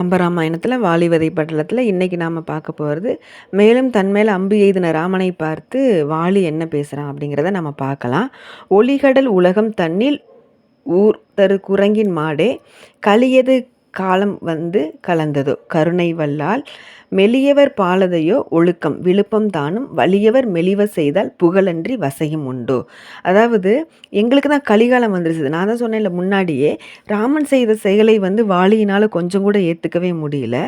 கம்பராமாயணத்தில் வாலிவதை பட்டலத்தில் இன்றைக்கி நாம் பார்க்க போகிறது, மேலும் தன்மேல் அம்பு எய்தின ராமனை பார்த்து வாலி என்ன பேசுகிறான் அப்படிங்கிறத நம்ம பார்க்கலாம். ஒளிகடல் உலகம் தன்னில் ஊர் தரு குரங்கின் மாடே, கலியது காலம் வந்து கலந்ததோ கருணை வல்லால், மெலியவர் பாலதையோ ஒழுக்கம் விழுப்பம் தானும், வலியவர் மெலிவ செய்தால் புகழன்றி வசையும் உண்டோ. அதாவது எங்களுக்கு தான் கலிகாலம் வந்துருச்சு. நான் தான் சொன்னேன்ல முன்னாடியே, ராமன் செய்த செயலை வந்து வாலியினால் கொஞ்சம் கூட ஏற்றுக்கவே முடியல.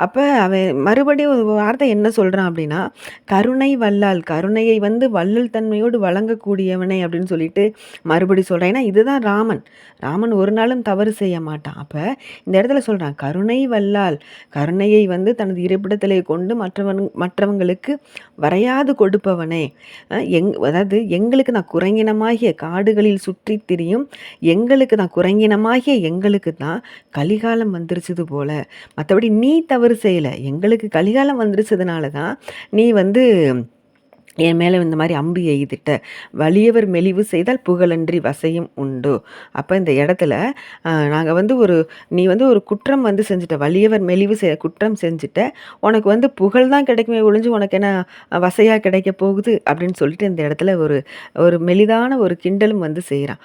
அப்போ அவன் மறுபடியும் ஒரு வார்த்தை என்ன சொல்கிறான் அப்படின்னா, கருணை வல்லால், கருணையை வந்து வள்ளல் தன்மையோடு வழங்கக்கூடியவனே அப்படின்னு சொல்லிட்டு மறுபடி சொல்கிறேன். ஏன்னா இதுதான் ராமன். ராமன் ஒரு நாளும் தவறு செய்ய மாட்டான். அப்போ இந்த இடத்துல சொல்கிறான், கருணை வல்லால், கருணையை வந்து தனது இருப்பிடத்திலே கொண்டு மற்றவங்களுக்கு வரையாது கொடுப்பவனே. அதாவது எங்களுக்கு நான் குரங்கினமாகிய காடுகளில் சுற்றி திரியும் எங்களுக்கு தான் குரங்கினமாகிய எங்களுக்கு தான் கலிகாலம் வந்துருச்சது போல. மற்றபடி நீ தவறு செய்யலை, எங்களுக்கு கலிகாலம் வந்துருச்சதுனால தான் நீ வந்து என் மேலே இந்த மாதிரி அம்பு எய்திட்ட. வலியவர் மெலிவு செய்தால் புகழன்றி வசையும் உண்டு. அப்போ இந்த இடத்துல நாங்கள் வந்து நீ வந்து ஒரு குற்றம் வந்து செஞ்சுட்ட, வலியவர் மெலிவு குற்றம் செஞ்சுட்ட, உனக்கு வந்து புகழ் தான் கிடைக்குமே ஒழிஞ்சு உனக்கு என்ன வசையாக கிடைக்க போகுது அப்படின்னு சொல்லிட்டு இந்த இடத்துல ஒரு மெலிதான ஒரு கிண்டலும் வந்து செய்கிறான்.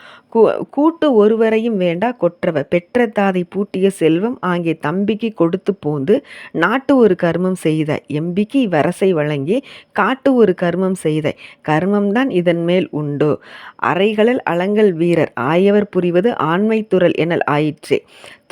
கூட்டு ஒருவரையும் வேண்டா கொற்றவ, பெற்ற தாதை பூட்டிய செல்வம் ஆங்கே தம்பிக்கு கொடுத்து போந்து, நாட்டு ஒரு கர்மம் செய்த எம்பிக்கு வரசை வழங்கி, காட்டு ஒரு கர்மம் செய்த கர்மம்தான் இதன் மேல் உண்டோ. அறைகளல் அலங்கல் வீரர் ஆயவர் புரிவது ஆண்மை துறல் எனல் ஆயிற்றே.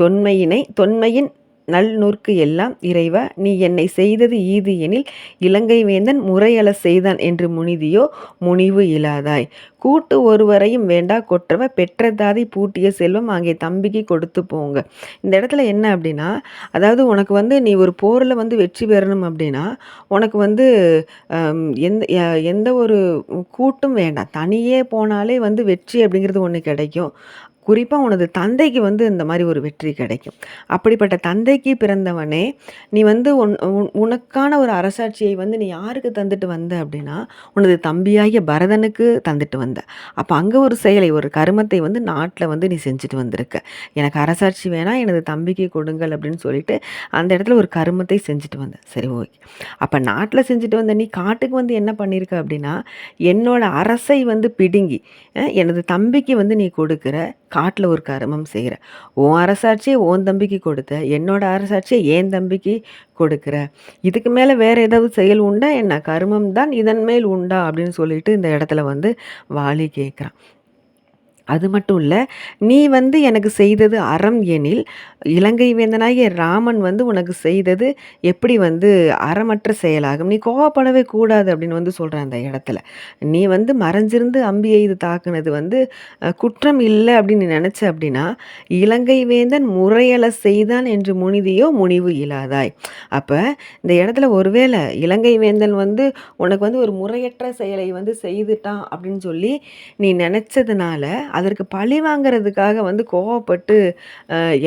தொன்மையின் நல் நூற்கு எல்லாம் இறைவா, நீ என்னை செய்தது ஈது எனில் இலங்கை வேந்தன் முறையல செய்தான் என்று முனிதியோ முனிவு இலாதாய். கூட்டு ஒருவரையும் வேண்டா கொற்றவ, பெற்ற தாதி பூட்டிய செல்வம் அங்கே தம்பிக்கு கொடுத்து போங்க. இந்த இடத்துல என்ன அப்படின்னா, அதாவது உனக்கு வந்து நீ ஒரு போரில் வந்து வெற்றி பெறணும் அப்படின்னா உனக்கு வந்து எந்த ஒரு கூட்டும் வேண்டாம், தனியே போனாலே வந்து வெற்றி அப்படிங்கிறது ஒன்று கிடைக்கும். குறிப்பாக உனது தந்தைக்கு வந்து இந்த மாதிரி ஒரு வெற்றி கிடைக்கும். அப்படிப்பட்ட தந்தைக்கு பிறந்தவனே, நீ வந்து உனக்கான ஒரு அரசாட்சியை வந்து நீ யாருக்கு தந்துட்டு வந்த அப்படின்னா உனது தம்பியாகிய பரதனுக்கு தந்துட்டு வந்த. அப்போ அங்கே ஒரு செயலை, ஒரு கருமத்தை வந்து நாட்டில் வந்து நீ செஞ்சுட்டு வந்திருக்க. எனக்கு அரசாட்சி வேணாம், எனது தம்பிக்கு கொடுங்கள் அப்படின்னு சொல்லிட்டு அந்த இடத்துல ஒரு கருமத்தை செஞ்சுட்டு வந்த. சரி, ஓகே. அப்போ நாட்டில் செஞ்சுட்டு வந்த நீ காட்டுக்கு வந்து என்ன பண்ணியிருக்க அப்படின்னா, என்னோட அரசை வந்து பிடுங்கி எனது தம்பிக்கு வந்து நீ கொடுக்குற, காட்டில் ஒரு கருமம் செய்கிற. உன் அரசாட்சியை உன் தம்பிக்கு கொடுத்த, என்னோட அரசாட்சியை என் தம்பிக்கு கொடுக்குற. இதுக்கு மேலே வேறு ஏதாவது செயல் உண்டா என்ன? கருமம் தான் இதன் மேல் உண்டா அப்படின்னு சொல்லிட்டு இந்த இடத்துல வந்து வாலி கேட்குறான். அது மட்டும் இல்லை, நீ வந்து எனக்கு செய்தது அறம் எனில் இலங்கை வேந்தனாகிய ராமன் வந்து உனக்கு செய்தது எப்படி வந்து அறமற்ற செயலாகும். நீ கோவப்படவே கூடாது அப்படின்னு வந்து சொல்கிறேன் அந்த இடத்துல. நீ வந்து மறைஞ்சிருந்து அம்பி எய்து தாக்குனது வந்து குற்றம் இல்லை அப்படின்னு நீ நினச்ச அப்படின்னா, இலங்கை வேந்தன் முறையல செய்தான் என்று முனிதியோ முனிவு இலாதாய். அப்போ இந்த இடத்துல ஒருவேளை இலங்கை வேந்தன் வந்து உனக்கு வந்து ஒரு முறையற்ற செயலை வந்து செய்துட்டான் அப்படின்னு சொல்லி நீ நினச்சதுனால அதற்கு பழி வாங்கிறதுக்காக வந்து கோவப்பட்டு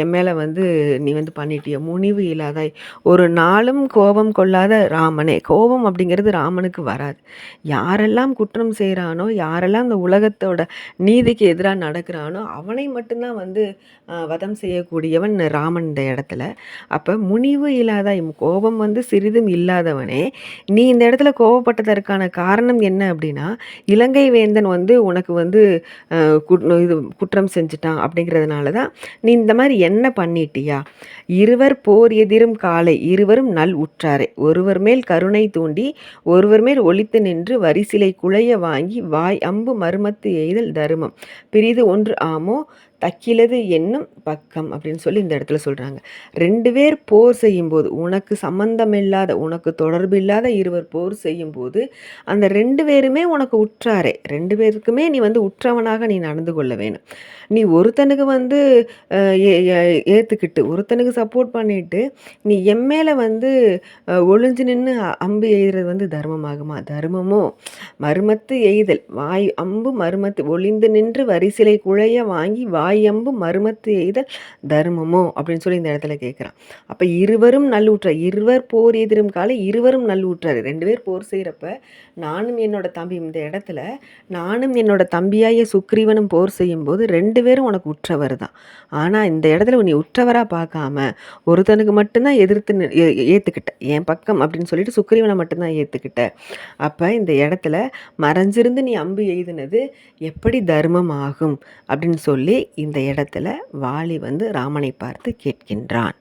என் மேலே வந்து நீ வந்து பண்ணிட்டிய. முனிவு இல்லாதாய். ஒரு நாளும் கோபம் கொள்ளாத ராமனே. கோபம் அப்படிங்கிறது ராமனுக்கு வராது. யாரெல்லாம் குற்றம் செய்கிறானோ, யாரெல்லாம் இந்த உலகத்தோட நீதிக்கு எதிராக நடக்கிறானோ அவனை மட்டும்தான் வந்து வதம் செய்யக்கூடியவன் ராமன் இந்த இடத்துல. அப்போ முனிவு இல்லாதாய், கோபம் வந்து சிறிதும் இல்லாதவனே, நீ இந்த இடத்துல கோபப்பட்டதற்கான காரணம் என்ன அப்படின்னா, இலங்கை வேந்தன் வந்து உனக்கு வந்து இது குற்றம் செஞ்சுட்டான் அப்படிங்கிறதுனால தான் நீ இந்த மாதிரி என்ன பண்ணிட்டியா. இருவர் போர் எதிரும் காலை, இருவரும் நல் உற்றாரே, ஒருவர் மேல் கருணை தூண்டி ஒருவர் மேல் ஒளித்து நின்று வரிசிலை குழைய வாங்கி வாய் அம்பு மருமத்து எய்தல் தருமம் பிரிது ஒன்று ஆமோ தக்கிலது என்னும் பக்கம் அப்படின்னு சொல்லி இந்த இடத்துல சொல்கிறாங்க. 2 பேர் போர் செய்யும்போது, உனக்கு சம்பந்தமில்லாத, உனக்கு தொடர்பு இல்லாத இருவர் போர் செய்யும்போது அந்த 2 பேருமே உனக்கு உற்றாரே. 2 பேருக்குமே நீ வந்து உற்றவனாக நீ நடந்து கொள்ள வேணும். நீ ஒருத்தனுக்கு வந்து ஏற்றுக்கிட்டு ஒருத்தனுக்கு சப்போர்ட் பண்ணிட்டு நீ என் மேலே வந்து ஒளிஞ்சு நின்று அம்பு எய்கிறது வந்து தர்மமாகுமா? தர்மமோ மருமத்து எய்தல் வாய் அம்பு மருமத்து ஒளிந்து நின்று வரிசிலை குழைய வாங்கி வாய் வாயம்பு மருமத்து எய்தல் தர்மமோ அப்படின்னு சொல்லி இந்த இடத்துல கேட்குறான். அப்போ இருவரும் நல்லூற்றார், இருவர் போர் எதிரும் காலை இருவரும் நல்லூற்றார். 2 பேர் போர் செய்கிறப்ப நானும் என்னோட தம்பி, இந்த இடத்துல நானும் என்னோட தம்பியாய சுக்ரீவனும் போர் செய்யும்போது 2 பேரும் உனக்கு உற்றவர் தான். ஆனால் இந்த இடத்துல நீ உற்றவராக பார்க்காம ஒருத்தனுக்கு மட்டும்தான் எதிர்த்து ஏற்றுக்கிட்ட, என் பக்கம் அப்படின்னு சொல்லிட்டு சுக்ரீவனை மட்டும்தான் ஏற்றுக்கிட்ட. அப்போ இந்த இடத்துல மறைஞ்சிருந்து நீ அம்பு எய்துனது எப்படி தர்மம் ஆகும் அப்படின்னு சொல்லி இந்த இடத்துல வாலி வந்து ராமனை பார்த்து கேட்கின்றான்.